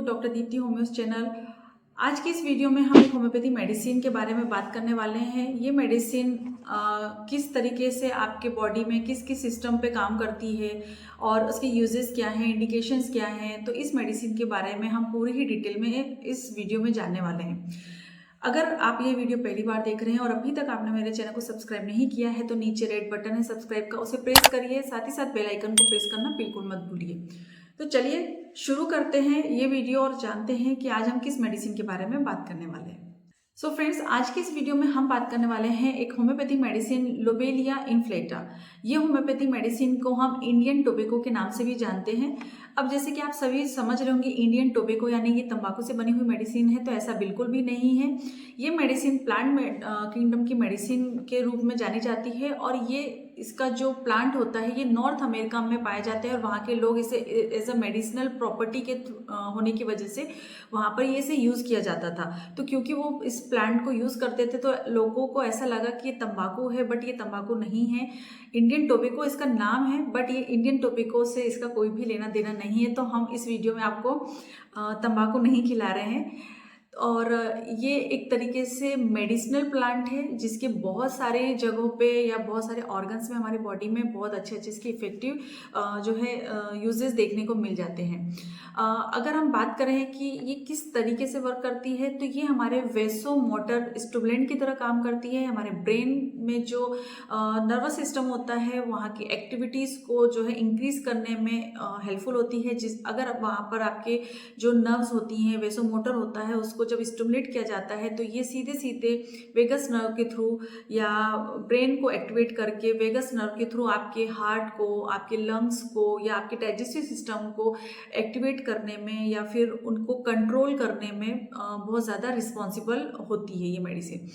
Doctor Deepti होम्योस channel. आज की इस वीडियो में हम एक होम्योपैथी मेडिसिन के बारे में बात करने वाले हैं। ये मेडिसिन किस तरीके से आपके बॉडी में किस किस सिस्टम पे काम करती है और उसके यूजेस क्या हैं, इंडिकेशंस क्या हैं, तो इस मेडिसिन के बारे में हम पूरी ही डिटेल में इस वीडियो में जानने वाले हैं। अगर आप ये वीडियो पहली बार देख रहे हैं और अभी तक आपने मेरे चैनल को सब्सक्राइब नहीं किया है तो नीचे रेड बटन है सब्सक्राइब का, उसे प्रेस करिए। साथ ही साथ बेल आइकन को प्रेस करना बिल्कुल मत भूलिए। तो चलिए शुरू करते हैं ये वीडियो और जानते हैं कि आज हम किस मेडिसिन के बारे में बात करने वाले हैं। सो फ्रेंड्स, आज की इस वीडियो में हम बात करने वाले हैं एक होम्योपैथी मेडिसिन लोबेलिया इन्फ्लेटा। ये होम्योपैथी मेडिसिन को हम इंडियन टोबैको के नाम से भी जानते हैं। अब जैसे कि आप सभी समझ रहे होंगे, इंडियन टोबैको यानी ये तंबाकू से बनी हुई मेडिसिन है, तो ऐसा बिल्कुल भी नहीं है। ये मेडिसिन प्लांट किंगडम की मेडिसिन के रूप में जानी जाती है और ये इसका जो प्लांट होता है ये नॉर्थ अमेरिका में पाए जाते हैं और वहाँ के लोग इसे एज अ मेडिसिनल प्रॉपर्टी के होने की वजह से वहाँ पर ये इसे यूज़ किया जाता था। तो क्योंकि वो इस प्लांट को यूज़ करते थे तो लोगों को ऐसा लगा कि ये तंबाकू है, बट ये तंबाकू नहीं है। इंडियन टोबैको इसका नाम है, बट ये इंडियन टोबैको से इसका कोई भी लेना देना नहीं है। तो हम इस वीडियो में आपको तंबाकू नहीं खिला रहे हैं। और ये एक तरीके से मेडिसिनल प्लांट है जिसके बहुत सारे जगहों पे या बहुत सारे ऑर्गन्स में हमारी बॉडी में बहुत अच्छे अच्छे इसके इफेक्टिव जो है यूजेस देखने को मिल जाते हैं। अगर हम बात करें कि ये किस तरीके से वर्क करती है, तो ये हमारे वेसो मोटर स्टिमुलेंट की तरह काम करती है। हमारे ब्रेन में जो नर्वस सिस्टम होता है वहाँ की एक्टिविटीज़ को जो है इंक्रीज करने में हेल्पफुल होती है। अगर वहाँ पर आपके जो नर्व्स होती हैं, वेसो मोटर होता है, उसको जब स्टिमुलेट किया जाता है तो ये सीधे सीधे वेगस नर्व के थ्रू या ब्रेन को एक्टिवेट करके वेगस नर्व के थ्रू आपके हार्ट को, आपके लंग्स को या आपके डाइजेस्टिव सिस्टम को एक्टिवेट करने में या फिर उनको कंट्रोल करने में बहुत ज़्यादा रिस्पॉन्सिबल होती है ये मेडिसिन।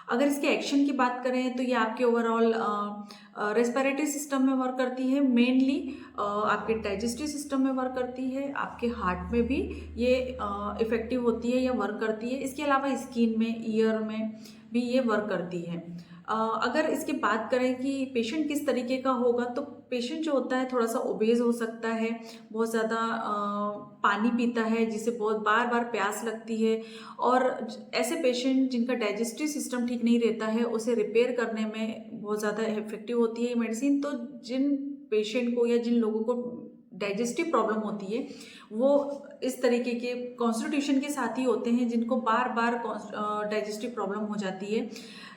अगर इसके एक्शन की बात करें तो ये आपके ओवरऑल रेस्पिरेटरी सिस्टम में वर्क करती है, मेनली आपके डाइजेस्टिव सिस्टम में वर्क करती है, आपके हार्ट में भी ये इफेक्टिव होती है या वर्क करती है। इसके अलावा स्किन में, ईयर में भी ये वर्क करती है। अगर इसकी बात करें कि पेशेंट किस तरीके का होगा, तो पेशेंट जो होता है थोड़ा सा ओबेज हो सकता है, बहुत ज़्यादा पानी पीता है जिसे बहुत बार बार प्यास लगती है, और ऐसे पेशेंट जिनका डाइजेस्टिव सिस्टम ठीक नहीं रहता है उसे रिपेयर करने में बहुत ज़्यादा इफेक्टिव होती है ये मेडिसिन। तो जिन पेशेंट को या जिन लोगों को डाइजेस्टिव प्रॉब्लम होती है वो इस तरीके के कॉन्स्टिट्यूशन के साथ ही होते हैं जिनको बार बार डाइजेस्टिव प्रॉब्लम हो जाती है,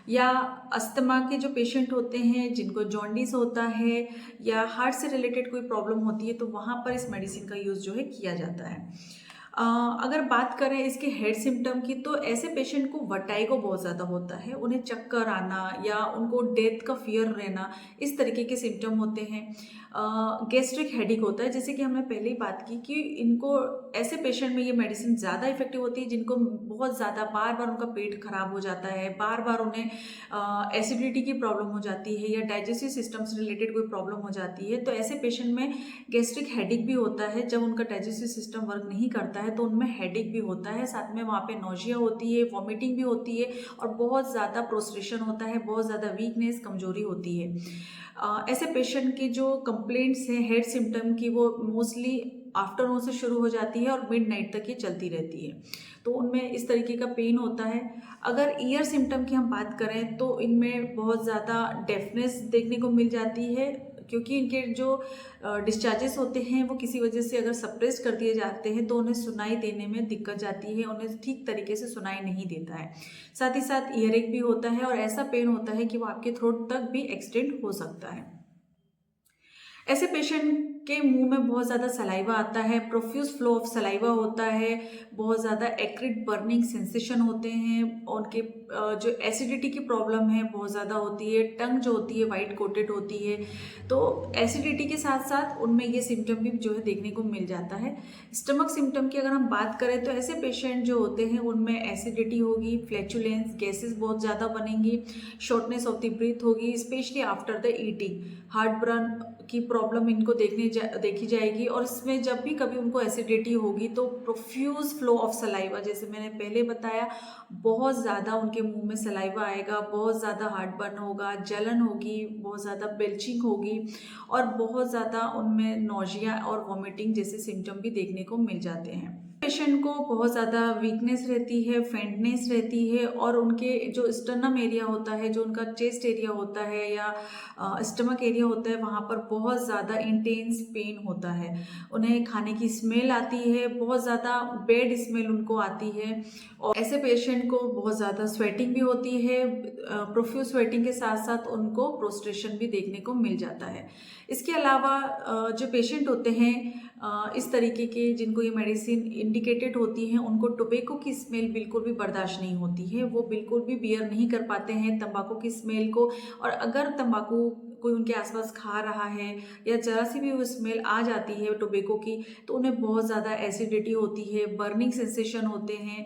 या अस्थमा के जो पेशेंट होते हैं जिनको जॉन्डिस होता है या हार्ट से रिलेटेड कोई प्रॉब्लम होती है, तो वहाँ पर इस मेडिसिन का यूज़ जो है किया जाता है। अगर बात करें इसके हेड सिम्टम की, तो ऐसे पेशेंट को वर्टाइगो बहुत ज़्यादा होता है, उन्हें चक्कर आना या उनको डेथ का फियर रहना, इस तरीके के सिम्टम होते हैं। गैस्ट्रिक हेडेक होता है, जैसे कि हमने पहले ही बात की कि इनको ऐसे पेशेंट में ये मेडिसिन ज़्यादा इफेक्टिव होती है जिनको बहुत ज़्यादा बार बार उनका पेट खराब हो जाता है, बार बार उन्हें एसिडिटी की प्रॉब्लम हो जाती है या डाइजेस्टिव सिस्टम से रिलेटेड कोई प्रॉब्लम हो जाती है। तो ऐसे पेशेंट में गैस्ट्रिक हेडेक भी होता है। जब उनका डाइजेस्टिव सिस्टम वर्क नहीं करता है तो उनमें हेडेक भी होता है, साथ में वहाँ पे नोजिया होती है, वॉमिटिंग भी होती है और बहुत ज़्यादा प्रोस्ट्रेशन होता है, बहुत ज़्यादा वीकनेस, कमजोरी होती है। ऐसे पेशेंट की जो कंप्लेंट्स हैं हेड सिम्टम की, वो मोस्टली आफ्टरनून से शुरू हो जाती है और मिड नाइट तक ये चलती रहती है। तो उनमें इस तरीके का पेन होता है। अगर ईयर सिम्टम की हम बात करें तो इनमें बहुत ज़्यादा डेफनेस देखने को मिल जाती है, क्योंकि इनके जो डिस्चार्जेस होते हैं वो किसी वजह से अगर सप्रेस कर दिए जाते हैं तो उन्हें सुनाई देने में दिक्कत जाती है, उन्हें ठीक तरीके से सुनाई नहीं देता है। साथ ही साथ ईयरिंग भी होता है और ऐसा पेन होता है कि वो आपके थ्रोट तक भी एक्सटेंड हो सकता है। ऐसे पेशेंट के मुंह में बहुत ज़्यादा सलाइवा आता है, प्रोफ्यूज फ्लो ऑफ सलाइवा होता है, बहुत ज़्यादा एक्रिड बर्निंग सेंसेशन होते हैं, उनके जो एसिडिटी की प्रॉब्लम है बहुत ज़्यादा होती है, टंग जो होती है वाइट कोटेड होती है। तो एसिडिटी के साथ साथ उनमें ये सिम्टम भी जो है देखने को मिल जाता है। स्टमक सिम्टम की अगर हम बात करें तो ऐसे पेशेंट जो होते हैं उनमें एसिडिटी होगी, फ्लैचुलेंस, गैसेस बहुत ज़्यादा बनेंगी, शॉर्टनेस ऑफ द ब्रीथ होगी, specially after the eating, heart burn की प्रॉब्लम इनको देखी जाएगी। और इसमें जब भी कभी उनको एसिडिटी होगी तो प्रोफ्यूज फ्लो ऑफ सलाइवा, जैसे मैंने पहले बताया, बहुत ज़्यादा उनके मुंह में सलाइवा आएगा, बहुत ज़्यादा हार्ट बर्न होगा, जलन होगी, बहुत ज़्यादा बेल्चिंग होगी और बहुत ज़्यादा उनमें नोजिया और वॉमिटिंग जैसे सिम्टम भी देखने को मिल जाते हैं। पेशेंट को बहुत ज़्यादा वीकनेस रहती है, फेंटनेस रहती है और उनके जो स्टर्नम एरिया होता है, जो उनका चेस्ट एरिया होता है या स्टमक एरिया होता है, वहाँ पर बहुत ज़्यादा इंटेंस पेन होता है। उन्हें खाने की स्मेल आती है, बहुत ज़्यादा बैड स्मेल उनको आती है और ऐसे पेशेंट को बहुत ज़्यादा स्वेटिंग भी होती है। प्रोफ्यूज स्वेटिंग के साथ साथ उनको प्रोस्ट्रेशन भी देखने को मिल जाता है। इसके अलावा जो पेशेंट होते हैं इस तरीके के, जिनको ये मेडिसिन इंडिकेटेड होती हैं, उनको टोबैको की स्मेल बिल्कुल भी बर्दाश्त नहीं होती है। वो बिल्कुल भी बियर नहीं कर पाते हैं तंबाकू की स्मेल को, और अगर तंबाकू कोई उनके आसपास खा रहा है या जरा सी भी वो स्मेल आ जाती है टोबैको की, तो उन्हें बहुत ज़्यादा एसिडिटी होती है, बर्निंग सेंसेशन होते हैं,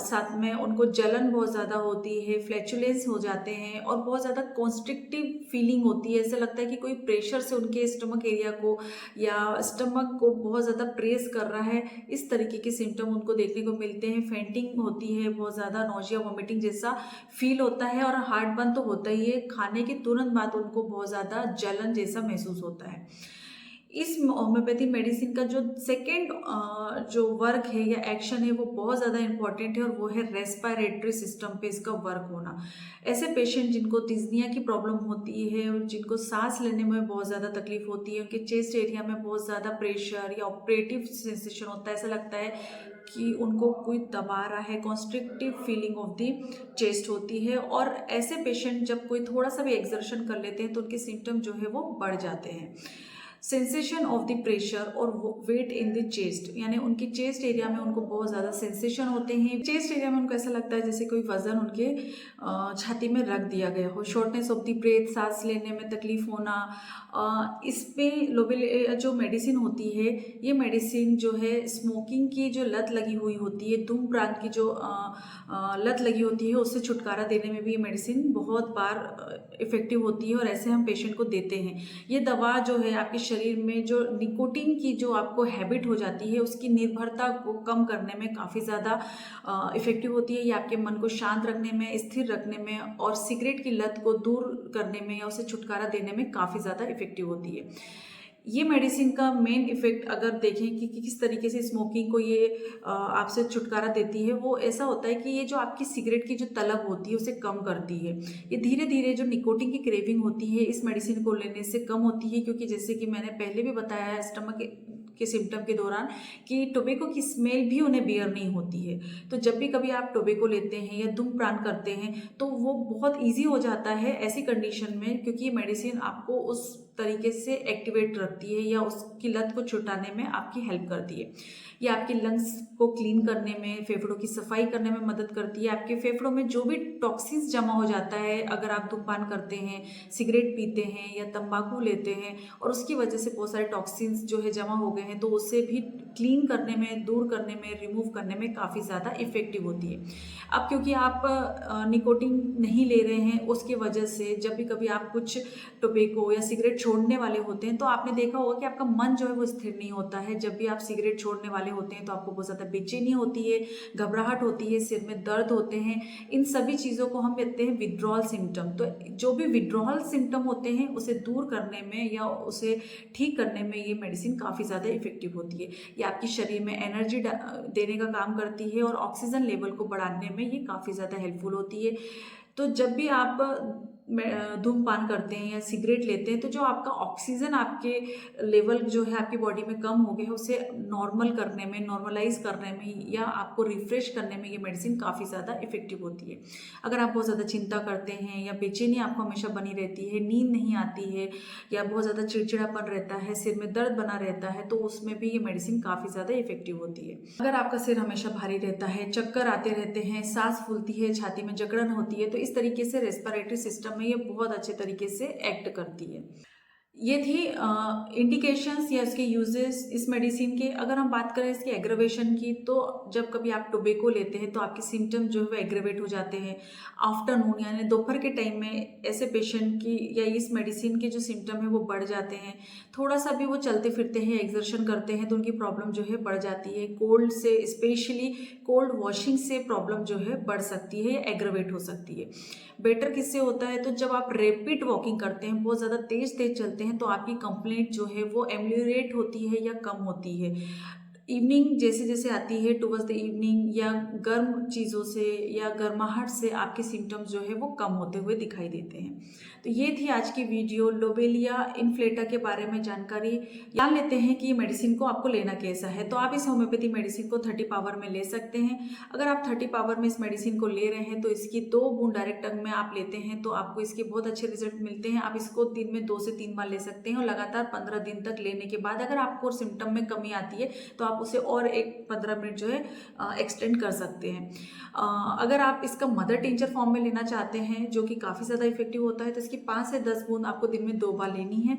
साथ में उनको जलन बहुत ज़्यादा होती है, फ्लैचुलेंस हो जाते हैं और बहुत ज़्यादा कॉन्स्ट्रिक्टिव फीलिंग होती है। ऐसा लगता है कि कोई प्रेशर से उनके स्टमक एरिया को या स्टमक को बहुत ज़्यादा प्रेस कर रहा है। इस तरीके के सिम्टम उनको देखने को मिलते हैं। फेंटिंग होती है, बहुत ज़्यादा नोजिया वॉमिटिंग जैसा फील होता है और हार्ट बर्न तो होता ही है। खाने के तुरंत बाद उनको बहुत ज़्यादा जलन जैसा महसूस होता है। इस होम्योपैथी मेडिसिन का जो सेकेंड जो वर्क है या एक्शन है वो बहुत ज़्यादा इंपॉर्टेंट है और वो है रेस्पिरेटरी सिस्टम पे इसका वर्क होना। ऐसे पेशेंट जिनको डिस्निया की प्रॉब्लम होती है और जिनको सांस लेने में बहुत ज़्यादा तकलीफ होती है, उनके चेस्ट एरिया में बहुत ज़्यादा प्रेशर या ऑपरेटिव सेंसेशन होता है, ऐसा लगता है कि उनको कोई दबा रहा है, कॉन्स्ट्रिक्टिव फीलिंग ऑफ द चेस्ट होती है। और ऐसे पेशेंट जब कोई थोड़ा सा भी एक्सर्शन कर लेते हैं तो उनके सिम्टम जो है वो बढ़ जाते हैं। सेंसेशन ऑफ द प्रेशर और वेट इन द चेस्ट, यानी उनकी चेस्ट एरिया में उनको बहुत ज़्यादा सेंसेशन होते हैं। चेस्ट एरिया में उनको ऐसा लगता है जैसे कोई वजन उनके छाती में रख दिया गया हो। शॉर्टनेस ऑफ द ब्रेथ, सांस लेने में तकलीफ होना। इस पे लोबेल जो मेडिसिन होती है, ये मेडिसिन जो है स्मोकिंग की जो लत लगी हुई होती है, धूम्रपान की जो लत लगी होती है, उससे छुटकारा देने में भी ये मेडिसिन बहुत बार इफ़ेक्टिव होती है और ऐसे हम पेशेंट को देते हैं। ये दवा जो है आपके शरीर में जो निकोटीन की जो आपको हैबिट हो जाती है, उसकी निर्भरता को कम करने में काफ़ी ज़्यादा इफ़ेक्टिव होती है। ये आपके मन को शांत रखने में, स्थिर रखने में और सिगरेट की लत को दूर करने में या उसे छुटकारा देने में काफ़ी ज़्यादा इफ़ेक्टिव होती है। ये मेडिसिन का मेन इफेक्ट अगर देखें कि किस तरीके से स्मोकिंग को ये आपसे छुटकारा देती है, वो ऐसा होता है कि ये जो आपकी सिगरेट की जो तलब होती है उसे कम करती है। ये धीरे धीरे जो निकोटिन की क्रेविंग होती है इस मेडिसिन को लेने से कम होती है, क्योंकि जैसे कि मैंने पहले भी बताया स्टमक के सिम्टम के दौरान कि टोबैको की स्मेल भी उन्हें बियर नहीं होती है। तो जब भी कभी आप टोबैको लेते हैं या धूम्रपान करते हैं तो वो बहुत ईजी हो जाता है ऐसी कंडीशन में, क्योंकि ये मेडिसिन आपको उस तरीके से एक्टिवेट रखती है या उसकी लत को छुटाने में आपकी हेल्प करती है। ये आपके लंग्स को क्लीन करने में, फेफड़ों की सफाई करने में मदद करती है। आपके फेफड़ों में जो भी टॉक्सिन्स जमा हो जाता है अगर आप धूम्रपान करते हैं, सिगरेट पीते हैं या तंबाकू लेते हैं और उसकी वजह से बहुत सारे टॉक्सिन्स जो है जमा हो गए हैं, तो उससे भी क्लीन करने में, दूर करने में, रिमूव करने में काफ़ी ज़्यादा इफेक्टिव होती है। अब क्योंकि आप निकोटीन नहीं ले रहे हैं, उसकी वजह से जब भी कभी आप कुछ टोबैको या सिगरेट छोड़ने वाले होते हैं तो आपने देखा होगा कि आपका मन जो है वो स्थिर नहीं होता है। जब भी आप सिगरेट छोड़ने वाले होते हैं तो आपको बहुत ज़्यादा बेचैनी होती है, घबराहट होती है, सिर में दर्द होते हैं। इन सभी चीज़ों को हम कहते हैं विड्रॉल सिम्टम। तो जो भी विड्रॉल सिम्टम होते हैं उसे दूर करने में या उसे ठीक करने में ये मेडिसिन काफ़ी ज़्यादा इफेक्टिव होती है। ये आपके शरीर में एनर्जी देने का काम करती है और ऑक्सीजन लेवल को बढ़ाने में ये काफ़ी ज़्यादा हेल्पफुल होती है। तो जब भी आप धूम्रपान करते हैं या सिगरेट लेते हैं तो जो आपका ऑक्सीजन आपके लेवल जो है आपकी बॉडी में कम हो गया है उसे नॉर्मल करने में, नॉर्मलाइज करने में या आपको रिफ्रेश करने में ये मेडिसिन काफ़ी ज़्यादा इफेक्टिव होती है। अगर आप बहुत ज़्यादा चिंता करते हैं या बेचैनी आपको हमेशा बनी रहती है, नींद नहीं आती है या बहुत ज़्यादा चिड़चिड़ापन रहता है, सिर में दर्द बना रहता है, तो उसमें भी ये मेडिसिन काफ़ी ज़्यादा इफेक्टिव होती है। अगर आपका सिर हमेशा भारी रहता है, चक्कर आते रहते हैं, सांस फूलती है, छाती में जकड़न होती है, तो इस तरीके से रेस्पिरेटरी सिस्टम में ये बहुत अच्छे तरीके से एक्ट करती है। ये थी इंडिकेशंस या इसके यूजेस इस मेडिसिन के। अगर हम बात करें इसके एग्रेवेशन की, तो जब कभी आप टोबैको लेते हैं तो आपके सिम्टम जो है वो एग्रेवेट हो जाते हैं। आफ्टरनून यानी दोपहर के टाइम में ऐसे पेशेंट की या इस मेडिसिन के जो सिम्टम है वो बढ़ जाते हैं। थोड़ा सा भी वो चलते फिरते हैं, एक्सर्शन करते हैं तो उनकी प्रॉब्लम जो है बढ़ जाती है। कोल्ड से, स्पेशली कोल्ड वॉशिंग से प्रॉब्लम जो है बढ़ सकती है या एग्रेवेट हो सकती है। बेटर किससे होता है, तो जब आप रैपिड वॉकिंग करते हैं, बहुत ज़्यादा तेज तेज चलते हैं, तो आपकी कंप्लेंट जो है वो एम्लियोरेट होती है या कम होती है। इवनिंग जैसे जैसे आती है टुवर्ड्स द इवनिंग या गर्म चीज़ों से या गर्माहट से आपके सिम्टम्स जो है वो कम होते हुए दिखाई देते हैं। तो ये थी आज की वीडियो लोबेलिया इन्फ्लेटा के बारे में जानकारी। जान लेते हैं कि मेडिसिन को आपको लेना कैसा है। तो आप इस होम्योपैथी मेडिसिन को 30 पावर में ले सकते हैं। अगर आप 30 पावर में इस मेडिसिन को ले रहे हैं तो इसकी 2 बूंद डायरेक्ट टंग में आप लेते हैं तो आपको इसके बहुत अच्छे रिजल्ट मिलते हैं। आप इसको दिन में 2 से 3 बार ले सकते हैं और लगातार 15 दिन तक लेने के बाद अगर आपको सिम्टम में कमी आती है तो आप उसे और एक 15 मिनट जो है एक्सटेंड कर सकते हैं। अगर आप इसका मदर टिंचर फॉर्म में लेना चाहते हैं जो कि काफ़ी ज़्यादा इफेक्टिव होता है तो इसकी 5 से 10 बूंद आपको दिन में 2 बार लेनी है।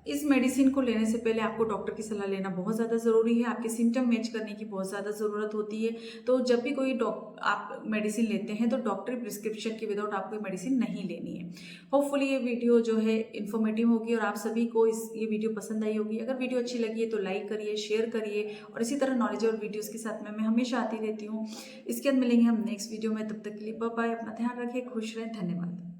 इस मेडिसिन को लेने से पहले आपको डॉक्टर की सलाह लेना बहुत ज़्यादा ज़रूरी है। आपके सिम्टम मैच करने की बहुत ज़्यादा ज़रूरत होती है। तो जब भी कोई आप मेडिसिन लेते हैं तो डॉक्टरी प्रिस्क्रिप्शन के विदाउट आपको मेडिसिन नहीं लेनी है। होपफुली ये वीडियो जो है इन्फॉर्मेटिव होगी और आप सभी को ये वीडियो पसंद आई होगी। अगर वीडियो अच्छी लगी है तो लाइक करिए, शेयर करिए और इसी तरह नॉलेजेबल वीडियोज़ के साथ में मैं हमेशा आती रहती हूँ। इसके बाद मिलेंगे हम नेक्स्ट वीडियो में। तब तक के लिए बाय बाय। अपना ध्यान रखें, खुश रहें। धन्यवाद।